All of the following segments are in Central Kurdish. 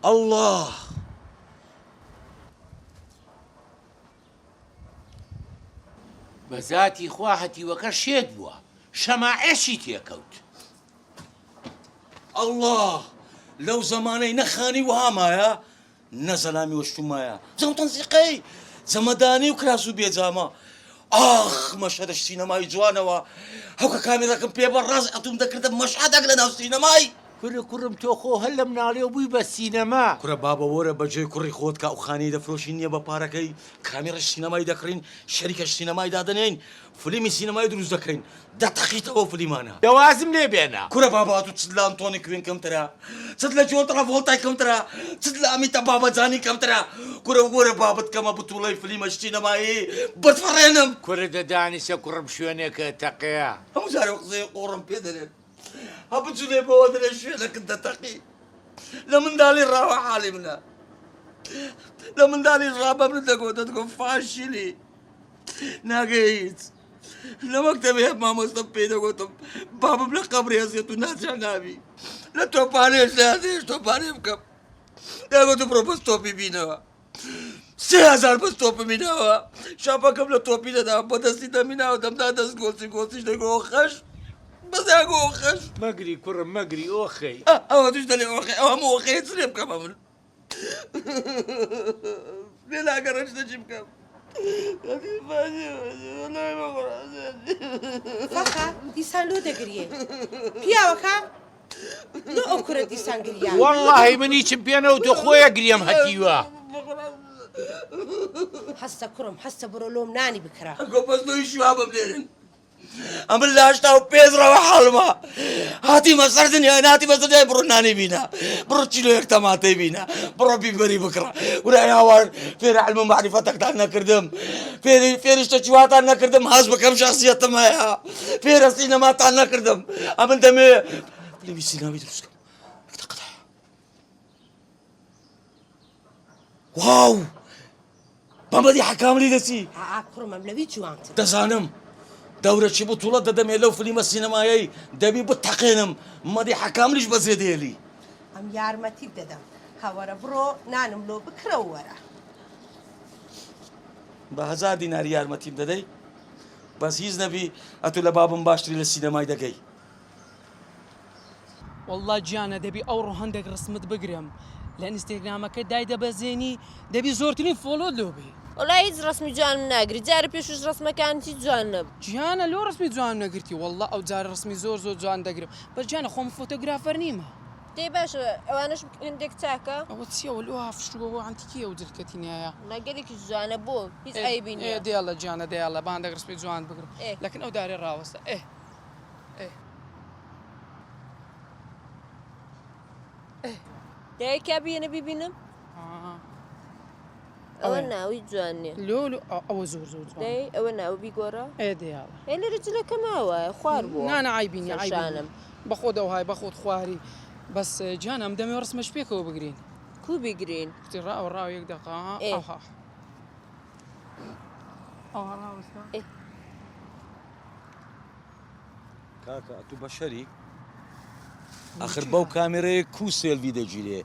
الله بەزاتی خوا هەتیوەکە شێت بووە شەماعێشی تێکەوت الله لەو زەمانەی نەخانی وهامایە نەزەلامی وەشتومایە زەم تەنزیقەی زەمەدانی و کراس و بێجامە ئاخ مەشهدە سینەمای جوانەوە هەوکە کامێرەکەم پێ بە ڕاز ئەتوم دەکردە مەشهدەك لە ناو سینەمای کوڕم تۆ خۆ هەر لە مناڵێ بووی بە سینەما کوڕە بابە وەرە بەجێ کوڕی خۆت کە ئەو خانەی دەفرۆشی نییە بە پارەکەی کامێرەش سینەمای دەکڕین شەریکەش سینەمای دادنین فلیمی سینەمای دروست دەکەین دەتەقیتەوە فلیمانە دەوازم لێ بێنە کوڕە بابا تو چت لە ئەنتۆنی کوێن کەمترە چت لە جۆن تڕەڤۆڵتای کەمترە چت لە ئەمیتە بابەجانی کەمترە کوڕە وەرە بابەت کەمە بتوڵەی فلیمە سینەمایی بتفەڕێنم کوڕە دەدانیسە کوڕم شوێنێکە تەقەیە هەموو جارە قسەی قۆڕم پێ دەرێت هەبجولێ بەوە دەرێ شوێنەکەت دەتەقی لە منداڵی ڕاوە حاڵی منە لە منداڵی ڕابە من دەگۆ فاشیلی ناگەیت لە مەکتەبێ مامۆستا پێی دەگوتم بابم لە قەبرێ هەزێت و ناچان ناوی لە تۆپانێش نازێش تۆپانێ بکەم دەگوتم بڕۆ بەس تۆپی بینەوە 3000 بەس تۆپی بینەوە شاپەکەم لە تۆپی دەدا بە دەستی دەمیناوە دەمدا دەست گۆچیش دەگۆ خەش بەزاگۆ خەش مەگری کوڕم مەگری ئۆخەی ئەوە توش دەلێ ئۆخێ ئەوە هەموو ئۆخەیە چرێ بکەمە من لێلاگەڕەش دەچی بکەم فەخە دیسان لۆ دەگریێ پیاوەکە لۆ ئەو کورە دیسان گریا وەڵڵاهی من هیچم پێنەوە تۆ خۆیە گریم هەتیوە هەستە کوڕم هەستە بڕۆ لۆم نانی بکرا گۆ بەس دۆی شوا ببلێرن ئەمن لە هەشتا و پێزڕەوە حاڵمە هاتیمە سەر دنیا ناتی بەسەر جای بڕۆ نانی بینە بڕۆ چیلۆیەک تەماتەی بینە بڕۆ بیبەری بکڕە ورای هاوار فێرە علم و معریفەتەکتان نەکردم فێریشتە چواتان نەکردم هەز بکەم شخصیەتم هەیە فێرە سینەماتان نەکردم ئەمن دەمێ فلیمی سینەمای دروستکەم واو بەمەدی حەکاملی دەچی کوڕمەم لەوی جوانتر دەزانم دەورەکی بوتوڵە دەدەمێ لەو فلیمە سینەمایی دەبی بتەقێنم مەدی حەکاملیش بەزێ دێلی ئەم یارمەتی دەدەم هەوەرە بڕۆ نانم لۆ بکرەوە وەرە بە 1000 دیناری یارمەتیم دەدەی بەس هیچ نەبی ئەتو لە بابم باشتری لە سینەمای دەگەی والله گیانە دەبی ئەو ڕۆ هەندێک ڕسمت بگرم لە ئینستاگرامەکە دای دەبەزێنی دەبی زۆرترین فۆلۆ لۆبی وڵای هیچ ڕسمی جوانم ناگری جارە پێشوش ڕسمەکانتی جوان نەبوو گیانە لۆ ڕسمی جوان نەگرتی والله ئەو جارە ڕسمی زۆر جوان دەگرم بەس گیانە خۆم فۆتۆگرافەر نیمە دەی باشە ئەوانش هەندێک چاکە ئەوە چیەوە لۆ هافشتووە ئەنتیکیە و جلکەتینایە ناگەرێکی جوانە بۆ هیچ ئایبی نییە دیاڵە گیانە دیاڵە باندا ڕسمی جوان بگرم لەکن ئەو دارێ ڕاوەستە دایکا بێنە بیبینم ئەوە ناوی جوان نییە لۆ ئەوە زۆر دەی ئەوە ناو بیگۆڕە دیاڵە هێ لەرە جلەکە ماوە خوار بوو نانە ئایبینی ئایشانم بەخۆ دەوهای بەخۆت خواری بەس گیانە ئەم دەمێ ڕسمەش پێکەوە بگرین کو بیگرین کتی ڕاو ڕاو یەک دقا کاکە تو بەشەری ئەخر بەو کامێرەیە کو سێلڤی دەگیرێ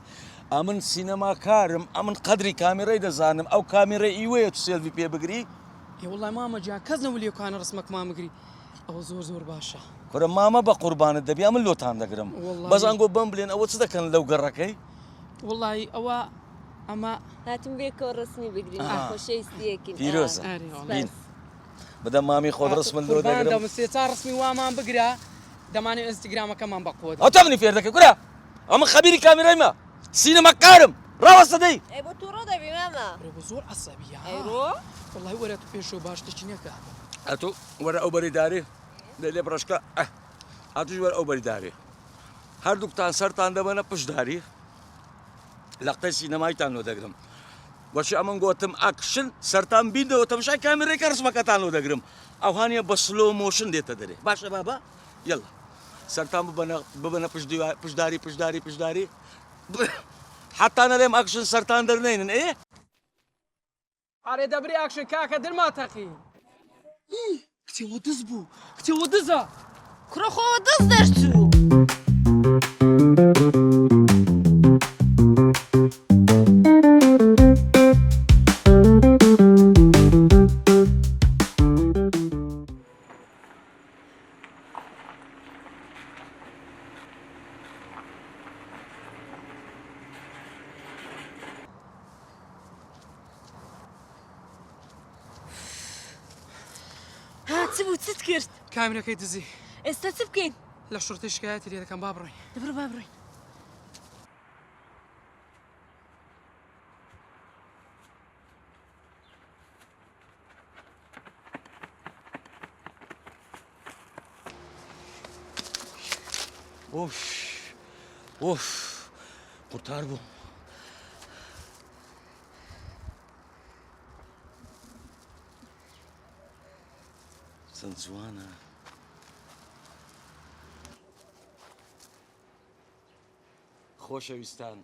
ئەمن سینەما کارم ئەمن قەدری کامێرەی دەزانم ئەو کامێرە ئیوەیە تو سێلڤی پێ بگری وڵای مامە گیان کەس نەولیەکانە ڕسمەکمان بگری ئەوە زۆر باشە کورە مامە بە قوربانت دەبی ئەمن لۆتان دەگرم بەزانگۆ بم بلێن ئەوە چ دەکەن لەو گەڕەکەی وڵی ئەوە ئەمە هاتم بێکەوە ڕسمی بگرین خۆشەویستیەکین پیرۆزە بدە مامی خۆت ڕسمن لۆ دەگرم سێ ڕسمی وامان بگرە دەمانێت ئینستاگرامەکەمان بەقۆ ئەو تەمنی فێر دەکەی کورە ئەمە خەبیری کامێرایمە سینەما کارم ڕاوەستە دەی بۆ تووڕۆ دەبی مامە زۆر عەسەبیە ئەیڕۆ وڵی وەرە تو پێشەوە باش دەچینەکە ئەتۆ وەرە ئەو بەریداری لێ بڕشکە ئەتوش وەرە ئەو بەریداری هەردووکتان سەرتان دەبەنە پشتداری لە قسەی سینەمایتان لۆ دەگرم وەشی ئەمن گوتم ئەکشن سەرتان بیندەوە تەماشای کامێرەیەکە ڕسمەکەتان لۆ دەگرم ئەو هانیە بە سلۆ مۆشن دێتە دەرێ باشە بابا یەڵا سەرتان ببەنە پشتداری حتا نەڵێم ئەکشن سەرتان دەرنێنن ئێ ئارێ دەبری ئاکشن کاکە دڵماتەقی کتێوە دز بوو کتێوە دزە کوڕەخۆوە دەست دەرچوو چ بوو چت کرد کامێرەکەی دزی ئێستا چ بکەین لە شوڕتە شکایەتی لێ دەکەم با بڕۆین دەبڕ با بڕۆین ئۆف قورتار بوو چەند جوانە خۆشەویستان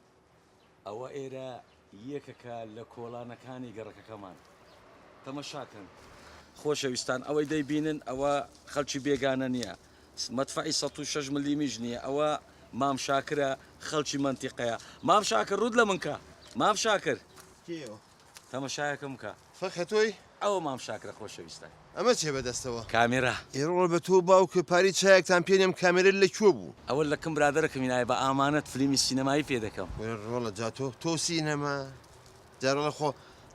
ئەوە ئێرە یەکەکە لە کۆڵانەکانی گەڕەکەکەمان تەمەشاکەن خۆشەویستان ئەوەی دەیبینن ئەوە خەڵکی بێگانە نییە مەدفعی 106 ملیمیش نییە ئەوە مام شاکرە خەڵکی منتیقەیە مام شاکر ڕوود لە منکە مام شاکر تەمەشایەکەم بکە فەخە تۆی ئەوە مام شاکرە خۆشەویستان ئەمە چێ بەدەستەوە کامێرا ئێڕۆ بە تۆ باوکە پاری چایەکتان پێنێم کامێرە لەکوێ بوو ئەوە لەکەم برادەرەکەم وینایە بە ئامانەت فلیمی سینەمایی پێ دەکەم ڕۆڵە جا تۆ سینەما جارڵە خۆ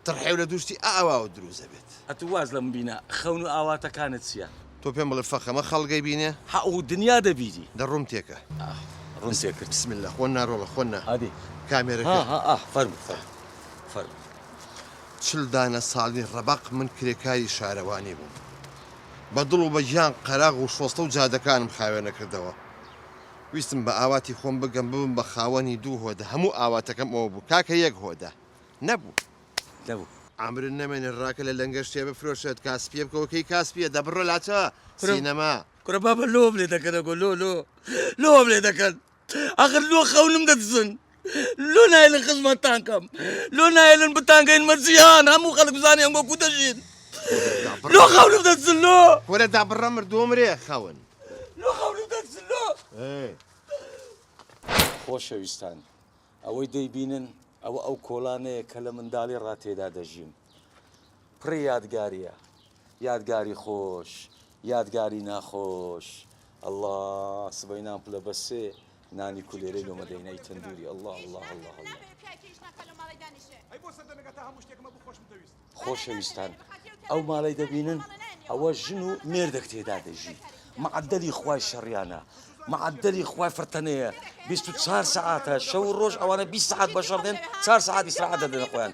تڕحێو لە دووشتی ئاواوە دروزە بێت ئەتو واز لەم بینە خەون و ئاواتەکانت چییە تۆ پێم بڵێ فەخەمە خەڵگەی بینێ و دنیا دەبیری دەڕوم تێکە ڕوون سێکرد بسم الله خۆن ناڕۆڵە خۆن عادی کامێرەکە فەرمو چل دانە ساڵی ڕەبق من کرێکاری شارەوانی بووم بە دڵ و بە گیان قەراغ و شۆستە و جادەکانم خاوێنە کردەوە ویستم بە ئاواتی خۆم بگەم ببم بە خاوەنی دوو هۆدە هەموو ئاواتەکەم ئەوە بوو کاکە یەک هۆدە نەبوو ئامرن نەمێنێ ڕاکە لە لەنگە شتێ بفرۆشێت کاسپیە بکەوەکەی کاسپیە دەبڕۆ لاچە سینەما کورە بابە لۆم لێ دەکەنەگۆ لۆم لێ دەکەن ئاخر لۆ خەونم دەدزن لۆ نایلن خزمەتتانکەم لۆ نایلن بتانگەین مەرجیان هەموو خەڵک بزانێ ئەمگۆ کو دەژین لۆ خەونم دەدزن لۆ وەرە دابڕە مردومرێ خەون لۆ خەونم دەدزن لۆ خۆشەویستان ئەوەی دەیبینن ئەوە ئەو کۆڵانەیە کە لە منداڵی ڕاتێدا دەژیم پڕی یادگاریە یادگاری خۆش یادگاری ناخۆش الله سبەی نام پلە بەسێ نانی کولێرەی لۆمەدەینەی تەندوری الله خۆشەویستان ئەو ماڵی دەبینن ئەوە ژن و مێردەک تێدا دەژی معدەلی خوای شەڕیانە معدەلی خوای فرتەنەیە 24 ساعاتە شەو ڕۆژ ئەوانە 20 ساعات بەشەڕ دێن 4 ساعات ئیسراحەت دەدەنە خۆیان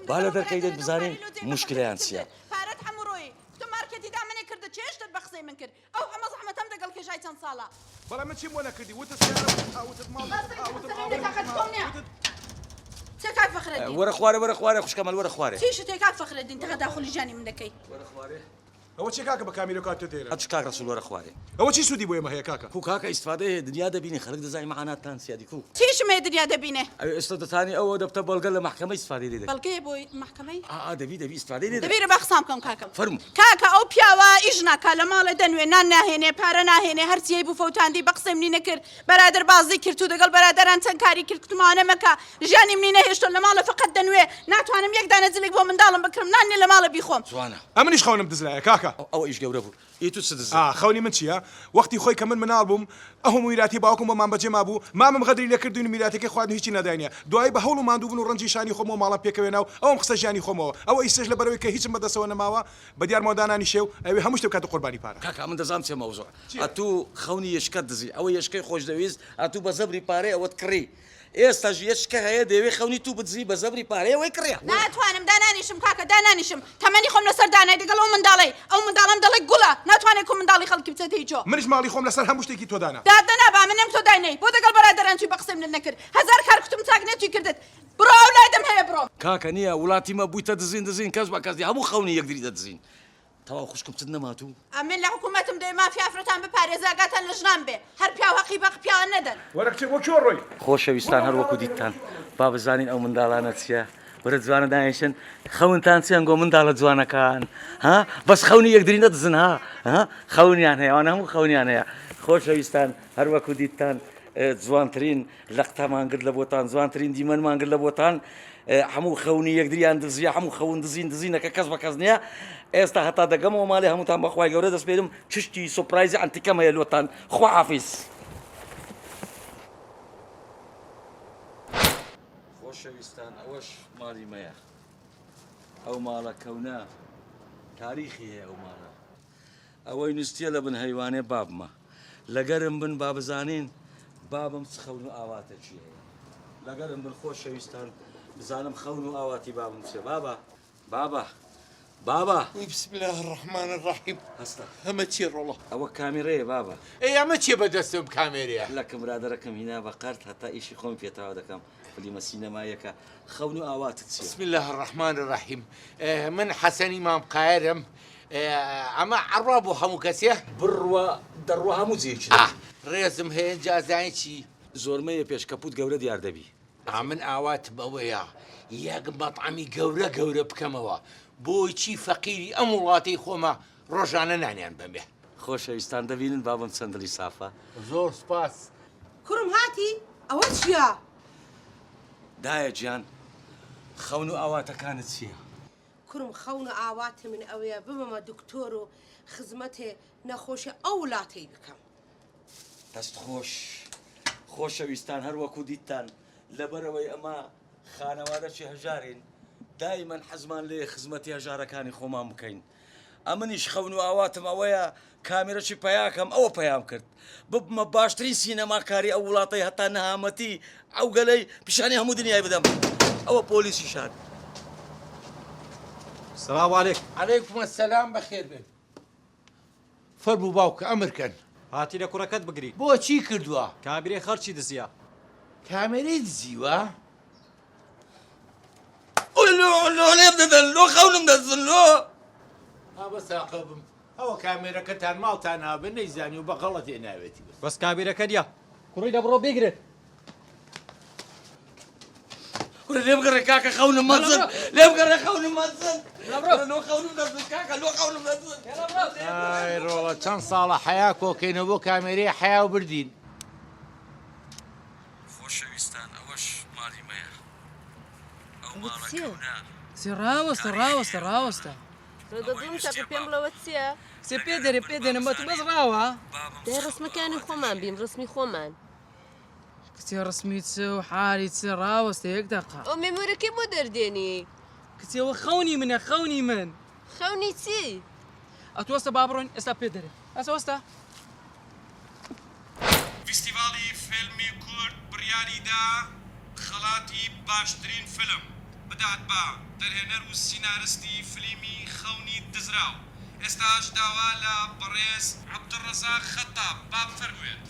با لە دەرکەی دێت بزانین موشکلەیان چییە پارەت هەموو ڕۆی تۆ مارکەتی دامنێ کردە چێشتت بە قسەی من کرد ئەو ئەمە زەحمەتەم دەگەڵ کێشای چەند ساڵە بەڵام من چیم بۆ نەکردی وتە چه کاک فەخرەدین وەرە خوارێ خوشکەمەل وەرە خوارێ چی شتێک کاک فەخرەدین تەقە داخۆلی ژانی من دەکەی ئەوە چی کاکە بە کامیرە کات تۆ تێرە ئەچ کاک ڕەسوول وەرە خوارێ ئەوە چی سوودی بۆ ئێمە هەیە کاکە کو کاکە ئیسفادە هەیە دنیا دەبینی خەڵک دەزانی مەعاناتتان سیادی کو چیشمێ دنیا دەبینێ ئێستا دەتانی ئەوە دەبتە بەڵگە لە محکەمە ئیسفادەی لێ دەکەن بەڵگەیە بۆی محکەمەی دەبی ئیسفادەی لێ دەبیرە بە قسام بکەم کاکەم فەرموو کاکە ئەو پیاوە ئیش ناکا لە ماڵێ دەنوێ نان ناهێنێ پارە ناهێنێ هەرچیەی بوو فەوتاندی بە قسەی منی نەکرد بەرادەر بازی کرد و دەگەڵ بەرادەران چەند کاری کرد کتمانە مەکە ژیانی منی نەهێشتۆ لە ماڵە فقەت دەنوێ ناتوانم یەک دانە جلێک بۆ منداڵم بکڕم نانێ لە ماڵە بیخۆم جوانە ئەمنیش خەونم دزلایە کاکە ئەوە ئیش گەورە بوو ئیتو چ دز خەونی من چییە وەختی خۆی کە من مناڵ بووم ئەو میراتی باوکم بۆ مام بەجێ مابوو مامم غەدری لە کردوین میراتەکەی خواردن هیچی نەداینە دوای بە هەوڵ و ماندووبوون و ڕەنجی شانی خۆمەوە ماڵم پێکەوێناو ئەوم قسە ژیانی خۆمەوە ئەوە ئیسش لە بەرەوەی کە هیچم بەدەستەوە نەماوە بە دیار مۆدانانی شێو ئەوێ هەموو شتێک کاتە قوربانی پارە کاکە من دەزانم چێ مەوزوع ئەتوو خەونی یشکەت دزی ئەوە یشکەی خۆش دەویست ئەتوو بە زەبری پارەی ئەوەت کڕی ئێستاژ یشکە هەیە دەوێ خەونی تو بدزی بە زەبری پارەی ئەوەی کڕیە ناتوانم دانانیشم کاکە دانانیشم تەمەنی خۆم لەسەر دانای دەگەڵ ئەو منداڵی ئەو منداڵم دەڵێ گوڵە ناتوانێت کو منداڵی خەڵکی بچێتە هیچۆ منیش ماڵی خۆم لەسەر هەموو شتێکی تۆ دانا دادەنا با منم تۆ داینەی بۆ دەگەڵ بەرادەران توی بە قسەی من نەکرد هەزار کار کوتم چاک نەتوی کردت بڕۆ ئەو لادەم هەیە بڕۆ کاکە نییە وڵاتی مە بوویتە دزین کەس بە کەسی هەموو خەونی یەکدری دەدزین تەواو خوشکم چت نەماتوو ئەمن لە حکوومەتم دەی مافیا فرەتان بپارێزاگاتان لە ژنان بێ هەر پیاو هەقی بەق پیاوە نەدەن وەرە کچێ بۆ کێ ڕۆی خۆشەویستان هەروەکو دیتان با بزانین ئەو منداڵانە چییە وەرە جوانە دانیشن خەونتان چیان گۆ منداڵە جوانەکان ها بەس خەونی یەکدری نەدزن ها خەونیان هەیە ئەوانە هەموو خەونیان هەیە خۆشەویستان هەروەکو دیتان جوانترین لەقتەمان کرد لە بۆتان جوانترین دیمەنمان کرد لە بۆتان هەموو خەونی یەکدریان دزیە هەموو خەون دزینەکە کەس بە کەس نییە ئێستا هەتا دەگەمەوە ماڵێ هەمووتان بەخوای گەورە دەست پێدم چشتی سوپرایزی ئەنتیکەم هەیە لۆتان خواحافیز خۆشەویستان ئەوەش ماڵی مەیە ئەو ماڵە کەونە تاریخی هەیە ئەو ماڵە ئەوەی نووسە لە بن هەیوانێ بابمە لەگەرم بن با بزانین بابم خەون و ئاواتە چی هەیە لەگەرم بن خۆشەویستان بزانم خەون و ئاواتی بابم چێ بابا بسم الله الرحمن الرحيم هەستا ئەمە چی ڕۆڵە ئەوە کامێرەیە بابە ئەی ئەمە چیە بەدەستم کامێرەیە لەکەم برادەرەکەم هینا بە قەرت هەتا ئیشی خۆم پێتاوا دەکەم فلیمە سینەمایەکە خەون و ئاواتت چیە بسم الله الرحمن الرحيم من حەسەنی مام قایرم ئەمە عڕوا بۆ هەموو کەسێ بڕوە دەڕوە هەموو جێکی ڕێزم هەیە جازانی چی زۆرمەیە پێشکەپوت گەورە دیار دەبی من ئاواتم ئەوەیە یەک مەطعەمی گەورە بکەمەوە بۆی چی فەقیری ئەم وڵاتەی خۆمە ڕۆژانە نانیان بەمێ خۆشەویستان دەبینن بابم چەندلی سافە زۆر سپاس کوڕم هاتی ئەوە چییە؟ دایە گیان خەون و ئاواتەکانت چییە؟ کوڕم خەون و ئاواتە من ئەوەیە ببمە دکتۆر و خزمەتێ نەخۆشی ئەو وڵاتەی بکەم. دەست خۆشەویستان هەروەکو دیتان لەبەرەوەی ئەمە خانەوادەکی هەژارین دایمەن حەزمان لێ خزمەتی هەژارەکانی خۆمان بکەین ئەمنیش خەون و ئاواتم ئەوەیە کامێرەی پەیاکەم ئەوە پەیام کرد ببمە باشترین سینەماکاری ئەو وڵاتەی هەتا نەهامەتی ئەو گەلەی پیشانی هەموو دنیای بدەم ئەوە پۆلیسی شار سلام عليكم. عليكم السلام بەخێر بێت فەرموو باوکە ئەمرکەن هاتی لە کوڕەکەت بگری بۆ چی کردووە کابرێ خەرچی دزیە کامێرەی دزیوە لێم دەدەن لۆ خەونم دەزن لۆ بە ساقە بم ئەوە کامێرەکەتان ماڵتان هابن نەیزانی و بە غەڵەت ناوێتی بەس کابیرەکە دیە کوڕی دەبڕۆ بگرێت لێ بگەڕێ کاکە خەونم مەزن لێ بگەڕێ خەونم مەزن لۆ خەونم دەزن کاکە لۆ خەونم دەزن ئای ڕۆڵە چەند ساڵە حیا کۆکەینەوە بۆ کامێرەی حیا و بردین خۆشەویستان ئەوەش ماڵیمەیە ئەو ڕاوەستە ڕدەبووم تا پێم بڵەوە چییە؟ سێ پێ دێنم بە تو بەس ڕاوە دەی ڕسمەکانی خۆمان بیم ڕسمی خۆمان کچێ ڕسمی چ و حالی چ ڕاوەستە یەک دەقا ئەو مێمورەکەی بۆ دەردێنی کچێوە خەونی منە خەونی من خەونی چی؟ ئەتوەستە با بڕۆین ئێستا پێ دەرێ ئەسەوەستە فیستیڤاڵی فیلمی کورد بڕیاریدا خەڵاتی باشترین فیلم بدات بە دەرهێنەر و سینارستی فیلمی خەونی دزراو ئێستاش داوا لە بەڕێز عەبدوڕەزاق خەتاب با بفەرموێت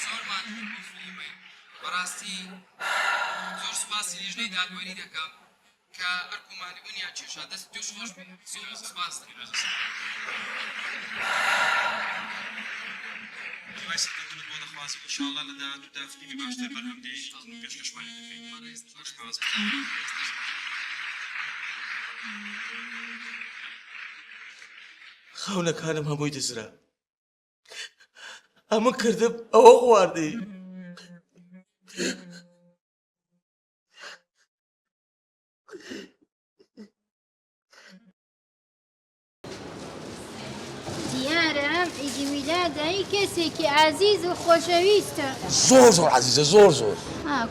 زۆرمان فیلمەی بەڕاستی زۆر سوپاسی لیژنەی دادوەری دەکەم کە ئەرکومانی بنیا کێشە دەست توش خۆش بێ زۆر سوپاس دیوایسی دەتونت بۆ دەخوازی ئینشاڵڵا لە داهاتوودا فیلمی باشتر بەرهەمدێنین پێشکەشمانی دەکەین خەونەکانم هەمووی دزرا ئەمە کردم ئەوە خواردی دیارە عیدی میلادای کەسێکی عەزیز و خۆشەویستە زۆر عەزیزە زۆر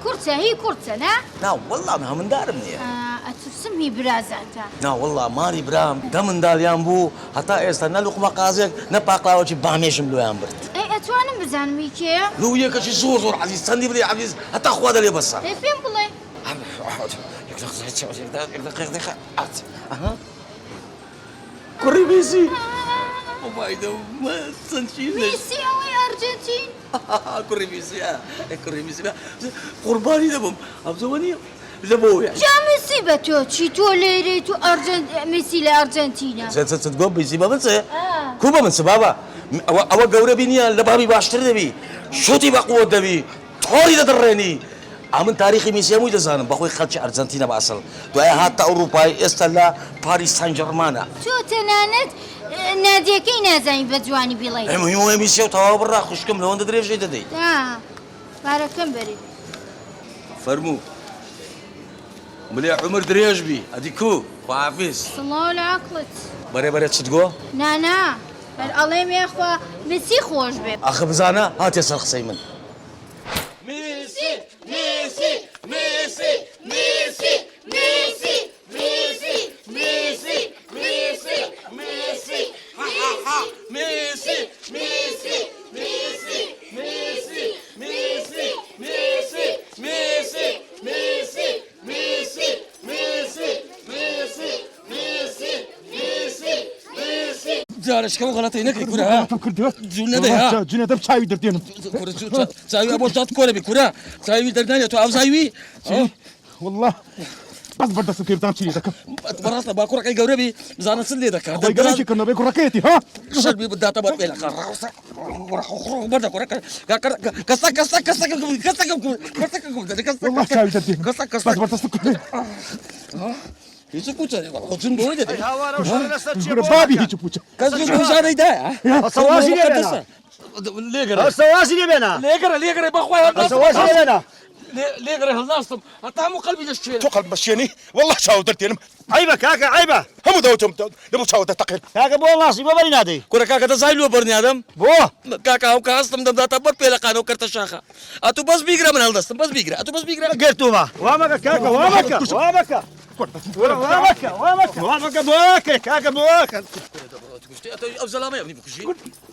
کورتە هی کورتە نا؟ نا وەڵڵا من هەمندارم نییە ئەتوسمی برازاتە نا وەڵڵا ماری برام دە منداڵیان بوو هەتا ئێستا نە لوقمە قازێک نە پاقلاوەکی بامێشم لۆیان برد ئەی ئەتوانم بزانمی کێیە؟ لۆ یەکەشی زۆر عەزیز چەندی بڵێ عەزیز هەتا خوا دەلێ بەسە پێم بڵێ کوڕی میسی میسی ئەوەی ئەرجنتین کوڕی میسی قوربانی دەبم ئەمزەوە نییە لەبەوەیە جا میسی بە تۆ چی تۆ لێرەی تو میسی لە ئەرجنتینە گۆ بیسی بە من چێ کو بە من چ بابا ئەوە گەورە بینیە لە بابی باشتر دەبی شوتی بە قووەت دەبی تۆڵی دەدڕێنی ئەمن تاریخی میسی هەمووی دەزانم بەخۆی خەڵکی ئەرجنتینە بە ئەسڵ دوایە هاتە ئەوروپای ئێستا لە پاریس سان ژەرمانە تۆ تەنانەت نادیەکەی نازانی بە جوانی بڵێ ئەمە میسیە و تەواو بڕا خوشکم لەوەندە درێژەی دەدەیت بارەکەم بەری فەرموو بڵێ عومر درێژ بی ئەدی کو خواحافیز سڵاو لە عەقڵت بەرێ چت گۆ نانا بەر ئەڵێم یاخوا میسی خۆش بێ ئاخە بزانە هاتێ سەر قسەی من ميسي ميسي ميسي ميسي ميسي ميسي ميسي ميسي ميسي ها ها ها ميسي ميسي ميسي ميسي ميسي ميسي ميسي ميسي ميسي ميسي ميسي ميسي ميسي ميسي جارش كم غلطي نكي كورا ها جون ده ها جون ده چاوی دردینم كورا چاوی ابو شات كورا بكورا چاوي دردان تو اوزايوي والله بس بردست كيرتان چی دک براسه با كورا كاي غوربي زانا سلي دك دبرش کنه به کورکیتی ها شربي بداتا بات بلا بردا كورا كسا كسا كسا كسا والله چاوی دردینم كسا كسا بس بردست کنه هیچ پوچه خودشون بوده ده بابی هیچ پوچه کسی پوچه نیده سوازی نبینا لیگره سوازی نبینا لیگره بخواه سوازی نبینا لیگره هالناستم حتى هم قلبي دشيله تو قلب مشيني والله چاو دردینم عيبه كاكا عيبه هم دوتم دبو چاو تقيل كاكا بو ناصي ما بني نادي كورا كاكا تزايلو برني ادم بو كاكا هو كاستم دم داتا بر بيلا قانو كرت شاخه اتو بس بيجرا من هالدستم بس بيجرا اتو بس بيجرا قرتوما وامك كاكا وامك وامك وامك بوك كاكا بوك او زلامه يا ابني بكشي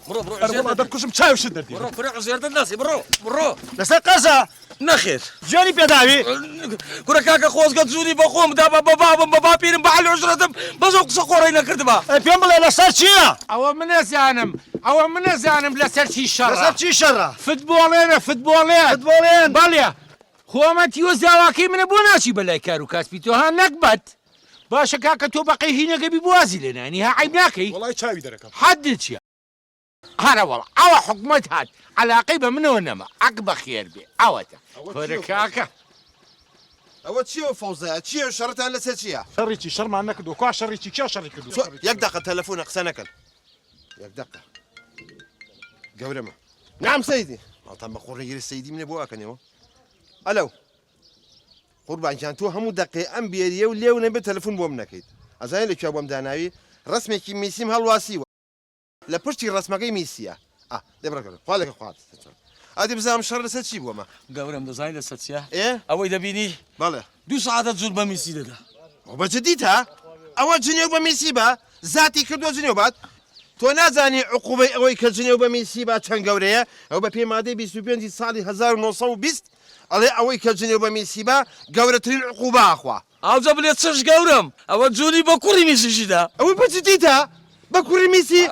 برو انا والله دركشم چاو شد دردینم برو فرع زيارة الناس برو بس قصه نخير جوني بيداوي كورا كاكا خوز قد زوني بخوم دابا بابا بيرم بحال عشرتم بس سقورينا كردبا بيمبل لسر چيا او من زانم لسر چی لسر شر چی شره فوتبولين باليا خو ما تيو زاواكي من بوناشي بلاي كارو كاسبي تو ها نكبت باشا كاكا تو بقي هنا قبي بوازي لنا يعني ها عيبناكي والله چاوی درکم حدد يا هذا والله او حكمت هاد على عقيبه من ونما عقبه خير بي اوتا فركاكا ئەوە چیە فەوزەیە چییە شەڕتان لەسەر چییە شەڕێکی شەرمان نەکردو کا شەڕێکی کیا شەڕی کردو یەک دقە تەلەفۆنە قسە نەکەن یەک دقە گەورەمە نعم سەیدی هەڵتان بە قوڕێگیری سەیدی منێ بۆ ئاکەنەوە ئەلەو قوربانجان تۆ هەموو دقێ ئەم بێریە و لێو نەبێت تەلەفۆن بۆم نەکەیت ئەزانێت لەکوێ بۆم داناوی ڕسمێکی میسیم هەڵواسیوە لە پشتی ڕسمەکەی میسیە دەبڕەکە خوا لەکە خوات ئادی بزانم شەڕ لەسەر چی بووەمە قورم دەزای لە سەچیە ئێ ئەوەی دەبینی بەڵێ 2 ساعتە زور بە میسی دەدا بەجددیت ها ئەوە جنێو بە میسی بە زاتی کردووە جنێو بات تۆ نازانی عقوبەی ئەوەی کە جنێو بە میسی با چەند گەورەیە ئەو بە پێی مادەی 25 ساڵی 1920 ئەڵێ ئەوەی کە جنێو بە میسی بە گەورەترین عقوبە ئاخوا ئاوجە بلێت چش گەورم ئەوە جووری بە کوڕی میسیشیدا ئەوەی بەجددیتە بە کوڕی میسی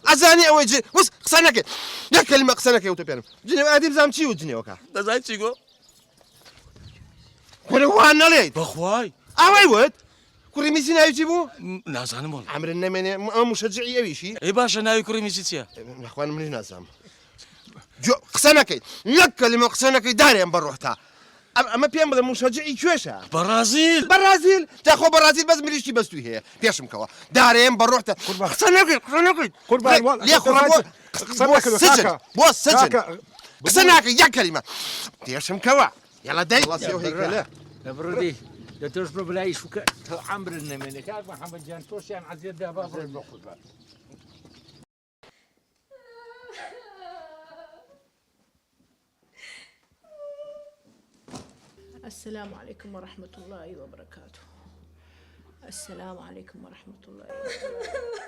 ئەزانی ئەوەی وەس قسە نەکەێت یەک کەلیمە قسە نەکەی وتە پێم جنێو ئادی بزانم چی و جنێوەکە دەزای چی گۆ کوڕی وان نەڵێیت بەخوای ئەوەی وت کوڕی میسی ناوی چی بوو نازانم وڵ ئەمرن نەمێنێ ئەم مشەجعی ئەویشی ئەی باشە ناوی کوڕی میسی چییە نەخوانم منی نازانم قسە نەکەیت یەک کەلیمە قسە نەکەی دارێن بەڕۆحتا ئەمە پێم بڵێ مشەجعی کوێشە بەرازیل جاخۆ بەرازیل بەس مریشتی بەستوی هەیە پێشم کەوە دارێن بەڕۆحتا قسە نەکەیت بۆ سجن قسە ناکەی یەک کەلیمە پێشم کەوە یاڵا دای برودي لا تجبر بلاي شو عمرنا منك هاك محمد جان توشيان عزيز ده بابا المخبز السلام عليكم ورحمة الله وبركاته. السلام عليكم ورحمة الله وبركاته.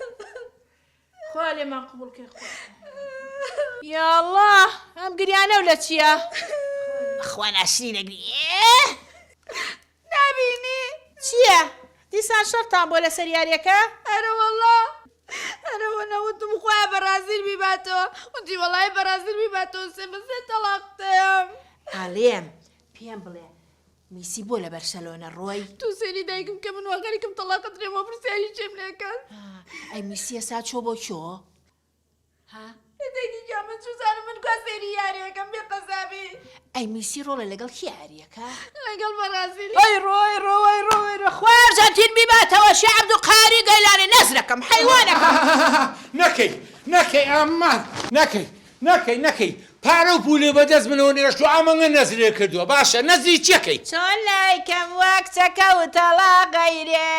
خوالي ما قبولك يا خوالي. يا الله هم قريانة ولا تشيا؟ اخوان عشرين اقري نبيني تشيا؟ ديسان شرطان بولا سرياريكا؟ أنا والله أنا وأنت مخويا برازيل بيباتو وأنتي والله برازيل بيباتو بس طلقتهم عليم بيان بلي ميسي بولا برشلونة روي تو سيني دايكم كمن وغيركم طلقت ريما برسالي جملة أي ميسي ساعة شو بو شو؟ ها؟ دايكي جامن شو سانا من كاسيري ياري كم بقصابي أي ميسي رولا لقل خياريك ها؟ لقل برازيل ويرو خوار جاتين بيباتا وشي عبدو قاري قيلاني نزلكم حيوانكم نكي أمان نكي پارە و پولێ بەدەست منەوە شو ئەمەگە نەزرێ کردووە باشە نەزری چەکەی چۆن لایکەم وەک چەکە و تەڵاقەیرێ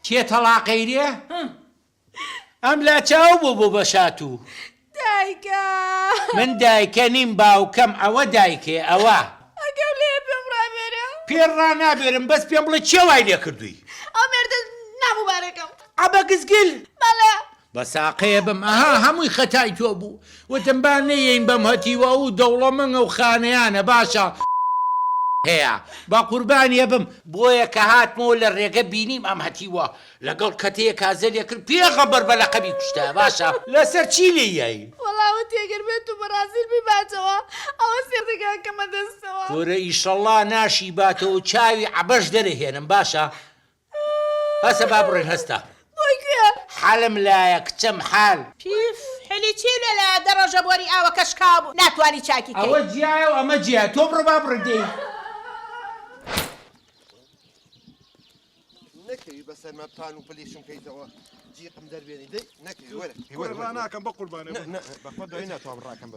کێ تەڵاقەیرێ؟ ئەم لا چاو بۆ بەشات و دایکە من دایکە نیم باوکەم ئەوە دایکێ ئەوە ئەگەو لێ پێم ڕابێرە پێر ڕنابێرم بەس پێم بڵێ چێوای لێ کردووی ئەو مێردە ناموبارەکەم ئەبە گزگل بەڵێ بە ساقەیە بم ئەها هەمووی خەتای تۆ بوو وتمبان نەیەین بەم هەتیوە و دەوڵەمەنگە و خانەیانە باشە هەیە با قوربانیە بم بۆیە کە هاتمەوە لە ڕێگە بینیم ئەم هەتیوە لەگەڵ کەتەیە کازەلێ کرد پێغەبەر بە لەقەبی کوشتە باشە لەسەر چی لێ یایی وەڵاوە تێگەر بێت و بەرازیل بیباتەوە ئەوە سێردەکەمە دەستەوە کۆرە ئیشەڵڵا ناشی باتەوە و چاوی عەبەش دەرەهێنم باشە هەسە با بڕێن هەستا بۆی کوێ حالم لایە کچەم حال پیف حلی چی لە دەڕۆژە بۆری ئاوە کەشکا بوو ناتوانی چاکی کەی ئەوە جیایە و ئەمە جیای تۆ بڕۆ با بڕدەی نەکەوی بەسەرمە پان و پلیشم کەیتەوە جیقم دەربێنی دەی نەکەی وەرە ڕناکەم بە قوربانێ بەخۆ دەی ناتوان ڕاکەم بە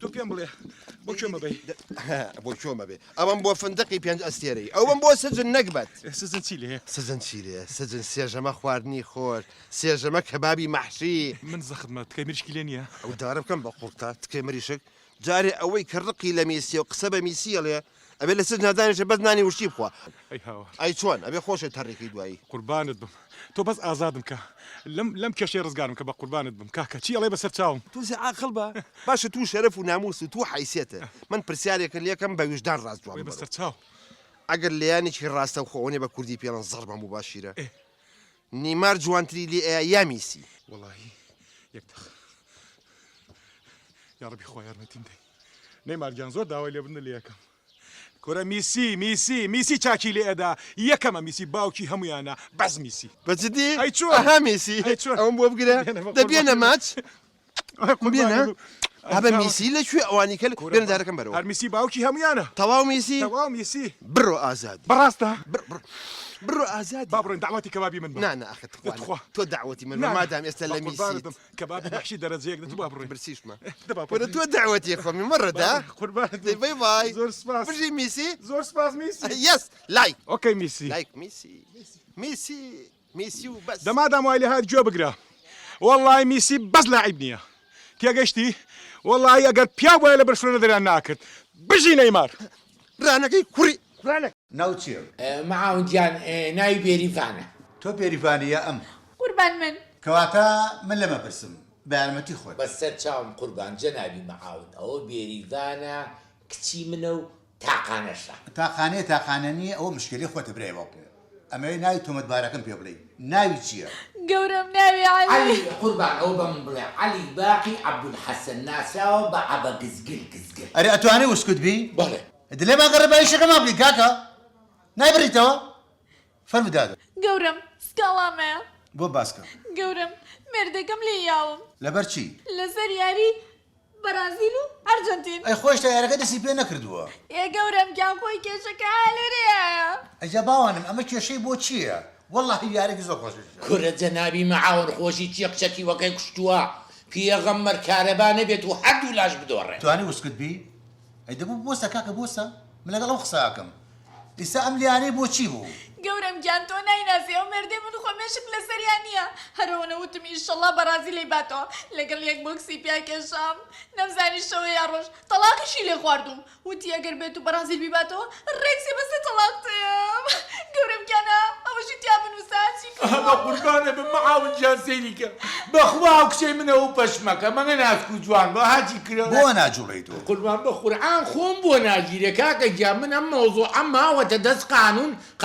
تۆ پێم بڵێ بۆ کوێمە بەی بۆ چۆمە بێ ئەوەم بۆ فندقی پێنج ئەستێرەی ئەوەم بۆ سجن نەکبەت سزن چی لێ سزن چی لێ سجن سێژەمە خواردنی خۆر سێژەمە کەبابی مەحشی من زەخمە تکەی مریشکی لێ نییە ئەو دارە بکەم بە قوڵتا تکەی مریشک جارێ ئەوەی کە ڕقی لە میسیە و قسە بە میسیە لێ ئەبێ لە سجن نادانیشە بەس نانی وشتی بخوا ئەی هاوە ئەی چۆن ئەبێ خۆشە تەڕێکی دوایی قوربانت بم تۆ بەس ئازادم کە لەم کێشەی ڕزگارم کە بە قوربانت بم کاکە چی ئەڵێ بەسەر چاوم تو عاقڵ بە باشە تو شەرەف و ناموس و تو حیسێتە من پرسیارێکە لێکم بە وجدان ڕاستوان بەسەر چاو ئەگەر لەیانێکی ڕاستە و خۆنێ بە کوردی پێڵەن زەڕبە مباشیرە نیمار جوانتری لێ ئەیە یا میسی وەڵاهی یەکتەخ یا ڕەبی خۆی یارمەتیم دەی نەیمارگیان زۆر داوای لێبوردن لە یەکەم کۆرە میسی چاکی لێ ئەدا یەکەمە میسی باوکی هەمویانە بەس میسی بەجددی ئەی چۆن ئەها میسی ئەوم بۆ بگرە دەبێنە ماچ بێنە هەبە میسی لەکوێ ئەوانی کە بێنە دارەکەم بەرەوە هەرمیسی باوکی هەمویانە تەواو میسی بڕۆ ئازاد بەڕاستە بڕۆ ئازاد با بڕۆین داواتی کەبابی من نانە ئەخت تۆ داوەتی من مادام ئێستا لە میسی کەبابی بەخشی دەرەجەیەک دەتو با بڕۆین برسیشمە وەرە تۆ داوەتی خۆمی مەڕەدا قوربانت بای بای زۆر سپاس بژی میسی زۆر سپاس میسی یەس لایک ئۆکەی میسی لایک میسی و بەس دەمادام وای لە هات گوێ بگرە وەڵڵای میسی بەس لاعیب نییە تێگەشتی وەڵڵای ئەگەر پیا وایە لە بەرفرۆنە دەریان ناکرد بژی نەیمار ڕانەکەی کوڕی ڕانەک ناو چییە؟ مەعاون گیان ناوی بێریڤانە تۆ پێریڤانیە ئەم قوربان من کەواتە من لەمە پرسم بە یارمەتی خۆت بەسەر چاوم قوربان جەنابی مەعاون ئەوە بێریڤانە کچی منە و تاقانەشە تاقانە نییە ئەوە مشکلی خۆتە برای باوکە ئەمەوەی ناوی تۆمەتبارەکەم پێ بڵێ ناوی چییە؟ گەورم ناوی علی قوربان ئەو بە من بڵێ علی باقی عەبدولحەسەن ناسراوە بە عەبە گزگل ئەرێ ئەتوانێ وسکوت بی؟ بەڵێ دلێ ماگەڕێ بایشەکە مابلی کاکە نایبڕیتەوە؟ فەرمودادە گەورم سکاڵامەیە بۆ باسکە گەورم مێردەکەم لێ یاوم لەبەر چی؟ لەسەر یاری بەرازیل و ئەرجەنتین ئەی خۆش تا یارەکە دەستی پێ نەکردووە ئێ گەورم گیان خۆی کێشەکە لێرەیە ئەجا باوانم ئەمە کێشەی بۆ چییە؟ وەڵڵاهی یارێکی زۆر خۆش کورە جەنابی مەعاون خۆشی چیە قچەکی وەکەی کوشتووە پێغەمبەر کارەبا نەبێت و هەردوو لاش بدۆڕێ توانی وسکت بی؟ ئەی دەبوو بۆسە کاکە بۆسە من لەگەڵ ئەو قساکەم ئیسا ئەم لیانەی بۆ چی بوو؟ گەورم گیان تۆ نایناسی ئەو مێردێ من خۆمێشک لەسەریان نییە هەرەوەنە وتم ئینشەڵڵا بەرازیلەی باتەوە لەگەڵ یەک بۆکسی پیا کێشام نەمزانی شەوە یا ڕۆژ تەلاقیشی لێ خواردوم وتی ئەگەر بێت و بەرازیل بیباتەوە ڕێکسی بەسە تەلاقتەیەم گەورم گیانە ئەوەشی تیا بنووسا چی بە قوربانە بم مەعاون گیان سەیریکە بەخوا و کچەی منە و پەشمەکە مەگە ناسکو جوان بە هاتی کرە بۆ ناجوڵی تۆ قوربان بە قورئان خۆم بۆ ناگیرێ کاکە گیان من ئەم مەوزوع ئەم ماوەتە دەست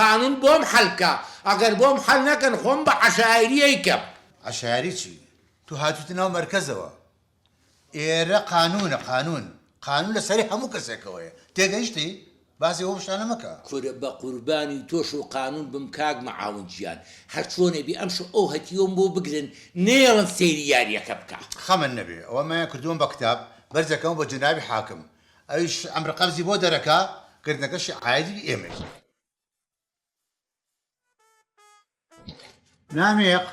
قانون بۆم حەلکە ئەگەر بۆم حەل نەکەن خۆم بە عەشایریەی کەم عەشایری چی؟ تو هاتووتە ناو مەرکەزەوە ئێرە قانون لەسەری هەموو کەسێکەوەیە تێگەیشتی؟ باسی ئەوە شتانە مەکە کورە بە قوربانی تۆش و قانون بم کاک مەعاون گیان هەر چۆنێ بی ئەمشو ئەو هەتیۆم بۆ بگرن نێڵن سەیری یاریەکە بکە خەمن نەبێ ئەوە مە کردووم بە کتاب بەرزەکەم بۆ جنابی حاکم ئەویش ئەمر قەبزی بۆ دەرەکا کردنەکەشی عایدی ئێمە نامیق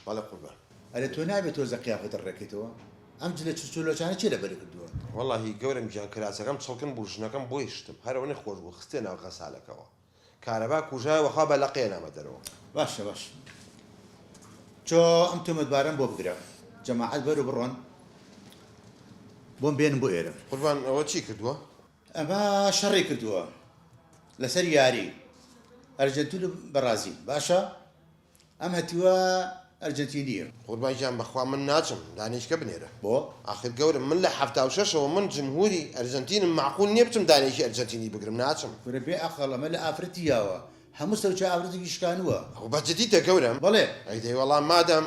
بەڵێ قوربان ئەرێ تۆ نابێت تۆ زەقیافەتە ڕێکیتەوە ئەم جلە چلۆچانە چی لەبەری کردووە وەڵاهی گەورم گیان کراسەکەم چڵکن بوو ژنەکەم بۆی شتم هەرەوەنی خۆش بوو خستێ ناو غەسالەکەەوە کارەبا کوژایەوەخوا بە لە قێنامە دەرەوە. باشە باش چۆ ئەم تۆمەتبارەم بۆ بگرە جەماعەت بەرە بڕۆن بۆم بێنم بۆ ئێرە. قوربان ئەوە چی کردووە؟ ئەمە شەڕی کردووە لەسەر یاری ئەرجەنتین و بەرازیل باشە ئەم هەتیوە ئەرجەنتینیە. قوربان گیان بەخوا من ناچم دانیشکە بنێرە بۆ آخر گەورم من لە 76ەوە من جمهوری ئەرجەنتینم معقول نییە بچم دانێکی ئەرجەنتینی بگرم ناچم. گورە بێ ئەقەڵ ئەمە لە ئافرەتیاوە هەموو سەوچە ئافرەتێکی شکانووە. ئەو بەجددیتە گەورم بەڵێ ئەیدەی وەڵام مادەم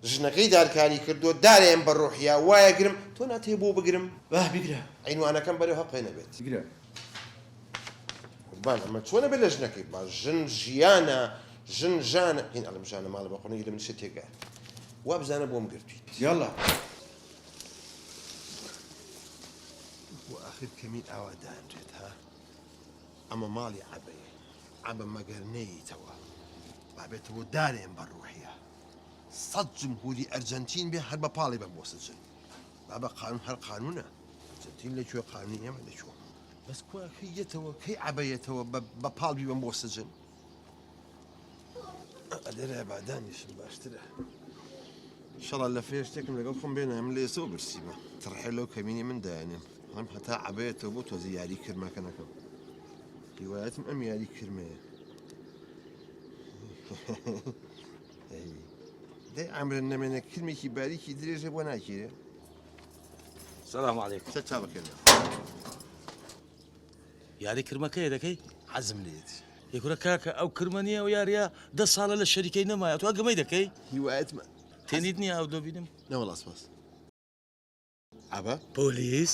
ژنەکەی دارکاری کردو دارێن بە ڕۆحیا وایە گرم تۆ ناتێ بۆ بگرم واه بگرە عینوانەکەم بەرەو هەڵقێ نەبێت. بگرە قوربان ئەمە چۆنە بێت لە ژنەکەی با ژن ژیانە ژن ژانە هین ئەڵم ژانە ماڵە بەخۆنی لە منشە تێگە وا بزانە بۆم گرتویت. یاڵا و ئاخر کەمین ئاوا دانرێت ها ئەمە ماڵی عەبەیە عەبە مەگەرنەیتەوە بابێتەوە دارێن بە ڕۆحیا 100 جمهوری ئەرجەنتین بێ هەر بە پاڵی بەم بۆ سجن بابە قانون هەر قانونە ئەرجەنتین لەکوێ قانونی ئێمە لەکوێ بەس کوواکەیەتەوە کەی عەبەیەتەوە بە پاڵبی بەم بۆ سجن لێرە بادانیشم باشترە شەڵا لە فێ شتێکم لەگەڵ خۆم بێنە ئەم لە ئێسەوە برسیمە تڕحێ لەو کەمینی من دایانێم ئەم هەتا عەبەیەتەوە بۆ تۆزی یاری کرماکە نەکەم هیوایەتم ئەم یاری کرمەیە دەی ئەمرن نەمێنە کرمێکی باریکی درێژە بۆ ناکیرێ. سلام علیکم. سە چا بکەنە یاری کرمەکەیە دەکەی حەزم لێت یەکورە کاکە ئەو کرمەنیە و یاریە 10 ساڵە لە شەریکەی نەمایە تو ئەگەمەی دەکەی هیوایەتمە تێنیت نییە ئەو دۆبینم نەوەڵا سپاس ئەبە پۆلیس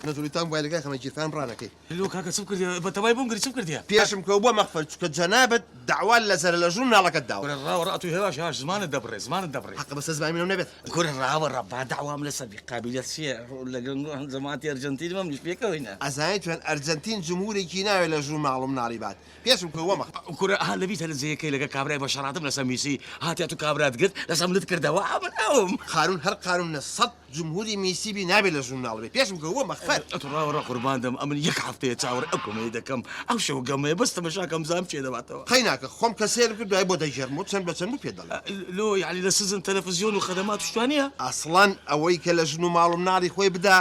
نەتوانی تام وای لەگای خەمە گیرفان ڕانەکەی لۆ کاکە چم کردی بە تەوای بۆم گری چم کردیە پێشم کەو بۆ مەخفەر چکە جەنابەت داوا لەسەر لە ژوور ناڵەکەت داوە ڕاوەڕاتوی هێواش هاش زمانت دەبڕێ زمانت دەبڕێ حەق بەسە زمانی منەوە نەبێت کورە ڕاوەڕە با داوام لەسەر بیقابلیت چییە لەگەڵ زەماتی ئەرجەنتین مەم نیش پێکەوەینە ئەزانیت توێن ئەرجەنتین جمهورێکی ناوێت لە ژوور ماڵم ناڵیبات پێشم کەوە مەخ کورە ها لەبیتە لە جەیەکەی لەگە کابرای بە شەڕاتم لەسەر میسی هاتیات و کابرات گرت لەسەم لت کردەوە من ئەوم قانون هەر قانونە 100 جمهوری میسیبی نابێت لە ژوور ناڵبێت پێشم کەوە مەخفەر ڕاوەڕە قورباندەم ئەمن یەک هەفتەیە چاوەڕ ئەو کۆمەی دەکەم ئەو شەو گەمەیە بەستە مەشاکەم زام چێ دەباتەوە قەی ناکە خۆم کە سێر کرد دوای بۆ دەیژێرم و چەند بە چەند و پێ دەڵێ لۆ یعنی لە سزن تەلەڤیزیۆن و خەدەمات شتوانیە ئەسڵان ئەوەی کە لە ژن و ماڵم ناڵی خۆی بدا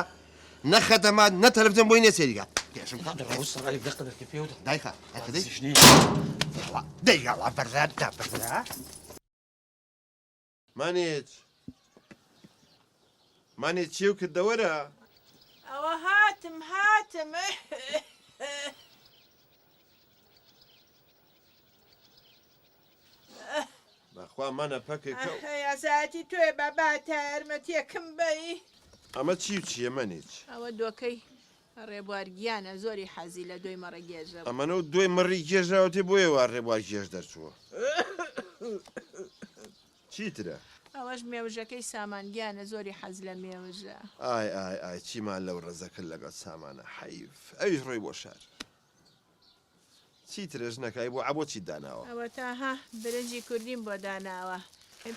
نە خەدەمات نە تەلەڤیزیۆن بۆی نێسێریگات پێشم دایخە دەیگەڵا بەرات دا بەرا مانێت چێو کردەوەرە ئەوە هاتم بەخوا مانە پەکێکە یاساەتی توێ بەباتە یارمەتیەکەم بەی ئەمە چی و چیە مەنیچ ئەوە دۆکەی ڕێبوارگیانە زۆری حەزی لە دوی مەڕە گێژە ئەمەنە و دوی مەڕی گێژراوەتی بۆیە وا ڕێبوار گێژ دەرچووە چیترە ئەوەش مێوژەکەی سامانگیانە زۆری حەز لە مێوژە ئای چیمان لەو ڕێزەکرد لەگەڵ سامانە حەیف ئەویش ڕۆی بۆ شار چیترە ژنەکەی بۆ ئەبۆ چی داناوە ئەوە تاها برنجی کوردیم بۆ داناوە